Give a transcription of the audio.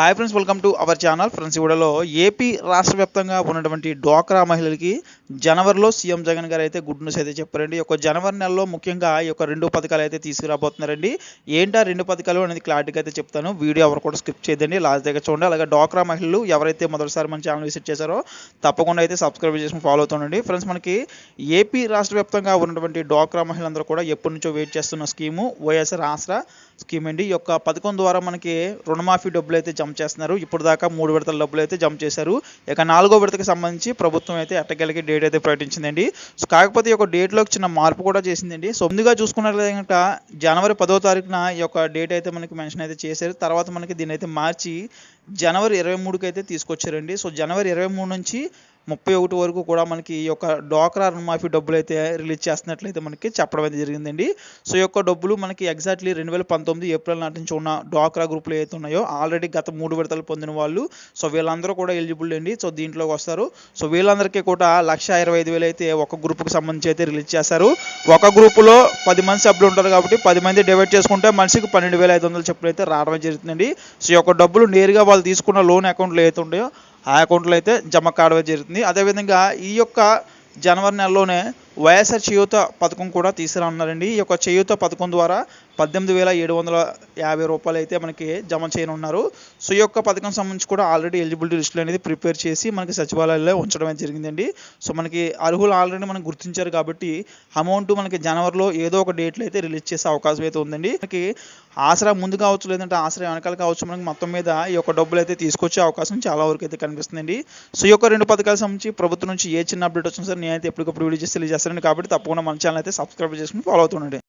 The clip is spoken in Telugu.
Hi friends, welcome to our channel. Friends, ఈ వీడియోలో ఏపీ రాష్ట్ర వ్యాప్తంగా ఉన్నటువంటి డ్వాక్రా మహిళలకి జనవరిలో సీఎం జగన్ గారు అయితే గుడ్ న్యూస్ అయితే చెప్పారండి. ఈ యొక్క జనవరి నెలలో ముఖ్యంగా ఈ యొక్క 2 పథకాలు అయితే తీసుకురాబోతున్నారండి. ఏంటా 2 పథకాలు అనేది క్లారిటీగా అయితే చెప్తాను. వీడియో ఎవరు కూడా స్కిప్ చేయదండి, లాస్ట్ దగ్గర చూడండి. అలాగే డ్వాక్రా మహిళలు ఎవరైతే మొదటిసారి మన ఛానల్ విజిట్ చేశారో తప్పకుండా అయితే సబ్స్క్రైబ్ చేసుకుని ఫాలో అవుతుండండి. ఫ్రెండ్స్, మనకి ఏపీ రాష్ట్ర వ్యాప్తంగా ఉన్నటువంటి డ్వాక్రా మహిళలందరూ కూడా ఎప్పటి నుంచో వెయిట్ చేస్తున్న స్కీము వైఎస్ఆర్ ఆసరా స్కీమ్ అండి. ఈ యొక్క పథకం ద్వారా మనకి రుణమాఫీ డబ్బులు అయితే జమ చేస్తున్నారు. ఇప్పుడు దాకా 3 విడతల డబ్బులు అయితే జమ చేశారు. ఇక 4వ విడతకి సంబంధించి ప్రభుత్వం అయితే ఎట్టకేలకి డేట్ అయితే ప్రకటించిందండి. సో కాకపోతే ఈ యొక్క డేట్లో చిన్న మార్పు కూడా చేసిందండి. సో ముందుగా చూసుకున్నట్లయితే కనుక జనవరి 10వ తారీఖున ఈ యొక్క డేట్ అయితే మనకి మెన్షన్ అయితే చేశారు. తర్వాత మనకి దీన్ని అయితే మార్చి జనవరి 23కి అయితే తీసుకొచ్చారండి. సో జనవరి 23 నుంచి 31 వరకు కూడా మనకి ఈ యొక్క డ్వాక్రా రుణమాఫీ డబ్బులు అయితే రిలీజ్ చేస్తున్నట్లయితే మనకి చెప్పడం అయితే జరిగిందండి. సో ఈ యొక్క డబ్బులు మనకి ఎగ్జాక్ట్లీ 2019 ఏప్రిల్ నాటి నుంచి ఉన్న డ్వాక్రా గ్రూపులు ఏవైతే ఉన్నాయో ఆల్రెడీ గత 3 విడతలు పొందిన వాళ్ళు, సో వీళ్ళందరూ కూడా ఎలిజిబుల్ అండి. సో దీంట్లోకి వస్తారు. సో వీళ్ళందరికీ కూడా 1,25,000 అయితే ఒక గ్రూప్కి సంబంధించి అయితే రిలీజ్ చేస్తారు. ఒక గ్రూపులో 10 మంది సభ్యులు ఉంటారు కాబట్టి 10 మంది డివైడ్ చేసుకుంటే మనిషికి 12,500 చెప్పులు అయితే రావడం జరుగుతుందండి. సో ఈ యొక్క డబ్బులు నేరుగా వాళ్ళు తీసుకున్న లోన్ అకౌంట్లు ఏవైతే ఉంటాయో ఆ అకౌంట్లో అయితే జమ కావడం జరుగుతుంది. అదేవిధంగా ఈ యొక్క జనవరి నెలలోనే వైఎస్ఆర్ చేయూత పథకం కూడా తీసుకురానున్నారండి. ఈ యొక్క చేయూత పథకం ద్వారా 18,750 రూపాయలు అయితే మనకి జమ చేయనున్నారు. సో ఈ యొక్క పథకం సంబంధించి కూడా ఆల్రెడీ ఎలిజిబిలిటీ లిస్టులు అనేది ప్రిపేర్ చేసి మనకి సచివాలయాల్లో ఉంచడం అయితే జరిగిందండి. సో మనకి అర్హులు ఆల్రెడీ మనకు గుర్తించారు కాబట్టి అమౌంట్ మనకి జనవరిలో ఏదో ఒక డేట్లో అయితే రిలీజ్ చేసే అవకాశం అయితే ఉందండి. మనకి ఆసరా ముందు కావచ్చు, లేదంటే ఆసరా వెనకాల కావచ్చు, మనకి మొత్తం మీద ఈ యొక్క డబ్బులు అయితే తీసుకొచ్చే అవకాశం చాలా వరకు అయితే కనిపిస్తుందండి. సో ఈ యొక్క 2 పథకాలకు సంబంధించి ప్రభుత్వం నుంచి ఏ చిన్న అప్డేట్ వచ్చినా సరే నేనైతే ఎప్పటికప్పుడు వీడియో చేసి తెలియజేస్తానండి. కాబట్టి తప్పకుండా మన ఛానల్ అయితే సబ్స్క్రైబ్ చేసుకుని ఫాలో అవుతుండండి.